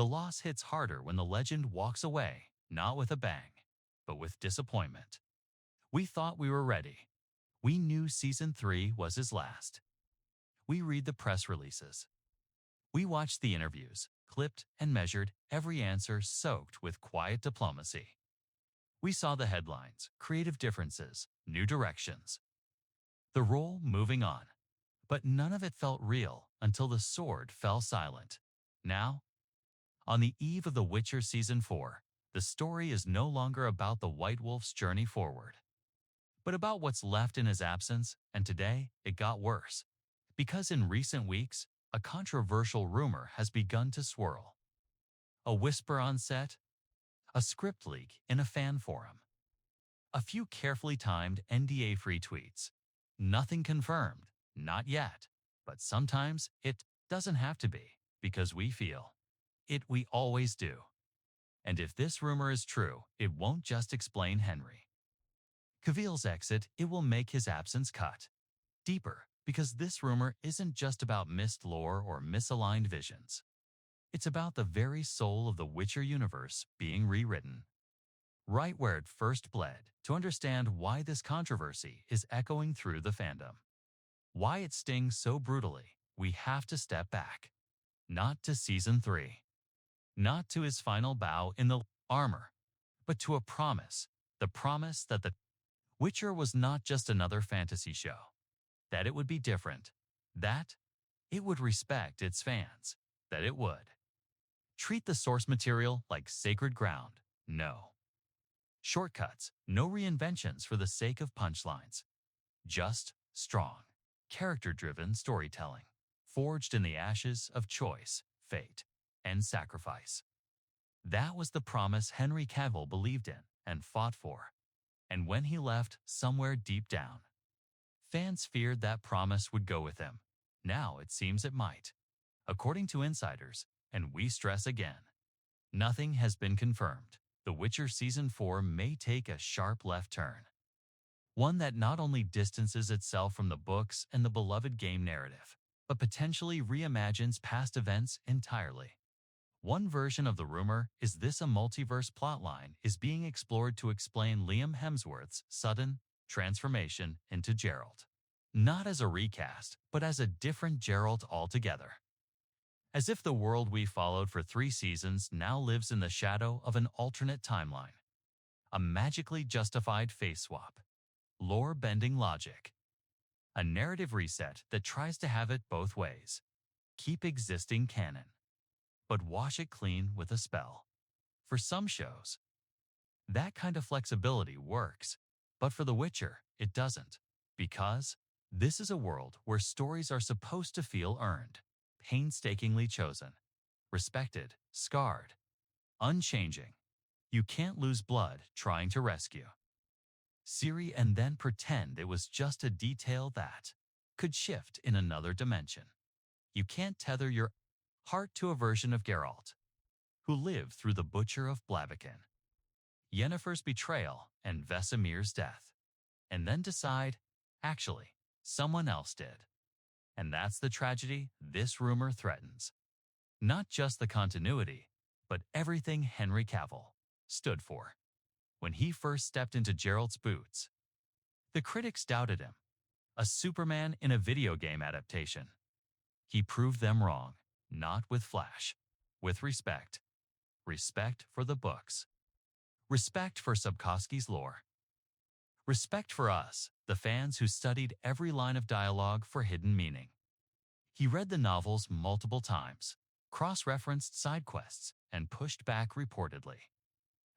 The loss hits harder when the legend walks away, not with a bang, but with disappointment. We thought we were ready. We knew Season 3 was his last. We read the press releases. We watched the interviews, clipped and measured, every answer soaked with quiet diplomacy. We saw the headlines, creative differences, new directions. The role moving on. But none of it felt real until the sword fell silent. Now, on the eve of The Witcher Season 4, the story is no longer about the White Wolf's journey forward, but about what's left in his absence, and today it got worse. Because in recent weeks, a controversial rumor has begun to swirl. A whisper on set, a script leak in a fan forum, a few carefully timed NDA-free tweets. Nothing confirmed, not yet, but sometimes it doesn't have to be, because we feel it we always do. And if this rumor is true, it won't just explain Henry Cavill's exit, it will make his absence cut deeper, because this rumor isn't just about missed lore or misaligned visions. It's about the very soul of the Witcher universe being rewritten. Right where it first bled, to understand why this controversy is echoing through the fandom. Why it stings so brutally, we have to step back. Not to Season 3. Not to his final bow in the armor, but to a promise. The promise that The Witcher was not just another fantasy show. That it would be different. That it would respect its fans. That it would treat the source material like sacred ground. No shortcuts, no reinventions for the sake of punchlines. Just strong, character-driven storytelling, forged in the ashes of choice, fate, and sacrifice. That was the promise Henry Cavill believed in and fought for. And when he left, somewhere deep down, fans feared that promise would go with him. Now it seems it might. According to insiders, and we stress again, nothing has been confirmed. The Witcher Season 4 may take a sharp left turn. One that not only distances itself from the books and the beloved game narrative, but potentially reimagines past events entirely. One version of the rumor is this: a multiverse plotline is being explored to explain Liam Hemsworth's sudden transformation into Geralt. Not as a recast, but as a different Geralt altogether. As if the world we followed for 3 seasons now lives in the shadow of an alternate timeline. A magically justified face swap. Lore-bending logic. A narrative reset that tries to have it both ways. Keep existing canon, but wash it clean with a spell. For some shows, that kind of flexibility works, but for The Witcher, it doesn't. Because this is a world where stories are supposed to feel earned, painstakingly chosen, respected, scarred, unchanging. You can't lose blood trying to rescue Ciri and then pretend it was just a detail that could shift in another dimension. You can't tether your heart to a version of Geralt who lived through the Butcher of Blaviken, Yennefer's betrayal, and Vesemir's death, and then decide, actually, someone else did. And that's the tragedy this rumor threatens. Not just the continuity, but everything Henry Cavill stood for. When he first stepped into Geralt's boots, the critics doubted him. A Superman in a video game adaptation. He proved them wrong, not with flash, with respect. Respect for the books. Respect for Sapkowski's lore. Respect for us, the fans who studied every line of dialogue for hidden meaning. He read the novels multiple times, cross-referenced side quests, and pushed back reportedly.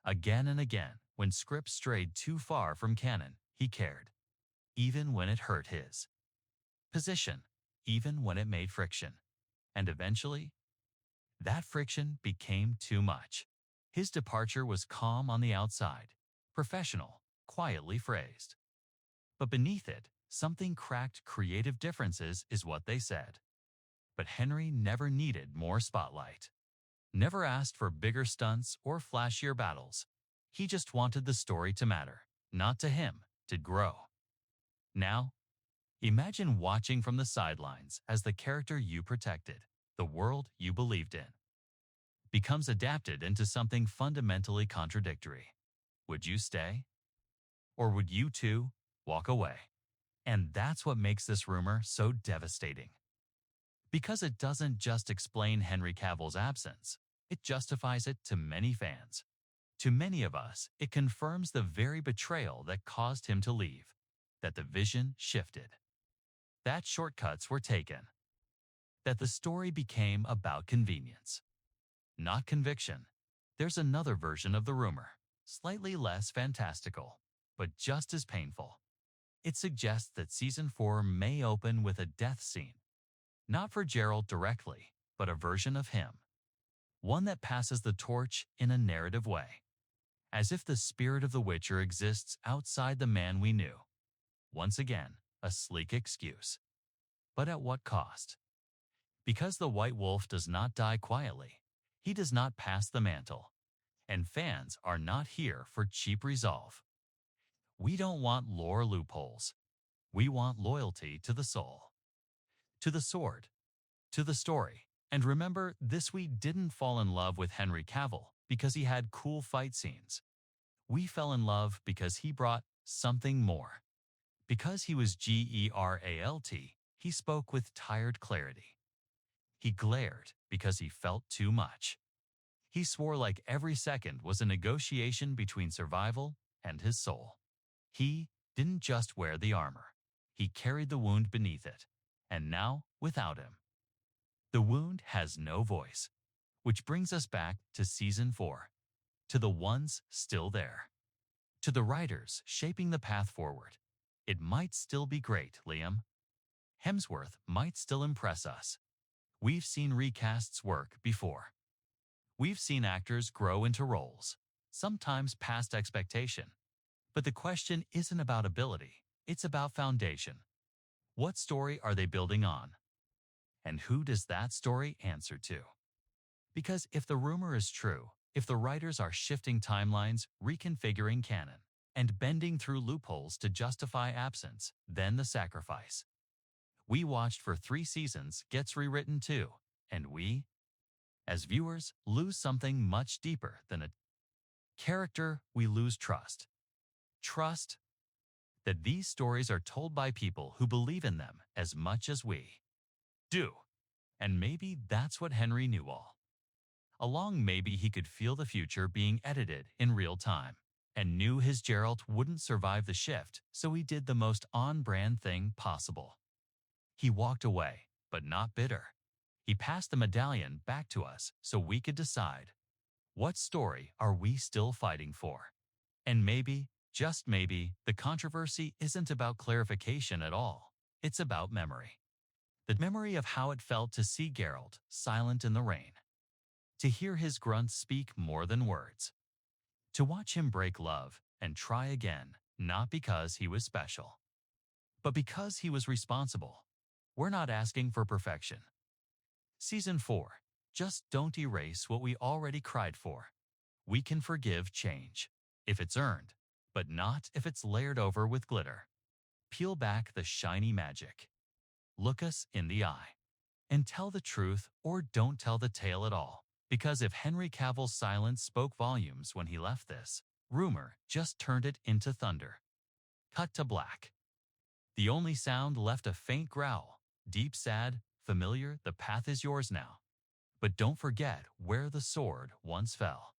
Again and again, when scripts strayed too far from canon, he cared. Even when it hurt his position, even when it made friction. And eventually, that friction became too much. His departure was calm on the outside, professional, quietly phrased. But beneath it, something cracked. Creative differences is what they said. But Henry never needed more spotlight. Never asked for bigger stunts or flashier battles. He just wanted the story to matter, not to him, to grow. Now, imagine watching from the sidelines as the character you protected, the world you believed in, becomes adapted into something fundamentally contradictory. Would you stay? Or would you too walk away? And that's what makes this rumor so devastating. Because it doesn't just explain Henry Cavill's absence, it justifies it to many fans. To many of us, it confirms the very betrayal that caused him to leave, that the vision shifted, that shortcuts were taken, that the story became about convenience, not conviction. There's another version of the rumor, slightly less fantastical, but just as painful. It suggests that Season 4 may open with a death scene, not for Geralt directly, but a version of him, one that passes the torch in a narrative way, as if the spirit of the Witcher exists outside the man we knew. Once again, a sleek excuse. But at what cost? Because the White Wolf does not die quietly, he does not pass the mantle, and fans are not here for cheap resolve. We don't want lore loopholes. We want loyalty to the soul, to the sword, to the story. And remember, we didn't fall in love with Henry Cavill because he had cool fight scenes. We fell in love because he brought something more. Because he was Geralt, he spoke with tired clarity. He glared because he felt too much. He swore like every second was a negotiation between survival and his soul. He didn't just wear the armor. He carried the wound beneath it. And now, without him, the wound has no voice. Which brings us back to Season 4, to the ones still there, to the writers shaping the path forward. It might still be great, Liam. Hemsworth might still impress us. We've seen recasts work before. We've seen actors grow into roles, sometimes past expectation. But the question isn't about ability, it's about foundation. What story are they building on? And who does that story answer to? Because if the rumor is true, if the writers are shifting timelines, reconfiguring canon, and bending through loopholes to justify absence, then the sacrifice we watched for 3 seasons gets rewritten too, and we, as viewers, lose something much deeper than a character. We lose trust. Trust that these stories are told by people who believe in them as much as we do. And maybe that's what Henry knew all along. Maybe he could feel the future being edited in real time and knew his Geralt wouldn't survive the shift, so he did the most on-brand thing possible. He walked away, but not bitter. He passed the medallion back to us so we could decide, what story are we still fighting for? And maybe, just maybe, the controversy isn't about clarification at all. It's about memory. The memory of how it felt to see Geralt silent in the rain, to hear his grunts speak more than words, to watch him break love and try again, not because he was special, but because he was responsible. We're not asking for perfection. Season 4, just don't erase what we already cried for. We can forgive change if it's earned, but not if it's layered over with glitter. Peel back the shiny magic. Look us in the eye and tell the truth, or don't tell the tale at all. Because if Henry Cavill's silence spoke volumes when he left, this rumor just turned it into thunder. Cut to black. The only sound left, a faint growl. Deep, sad, familiar. The path is yours now. But don't forget where the sword once fell.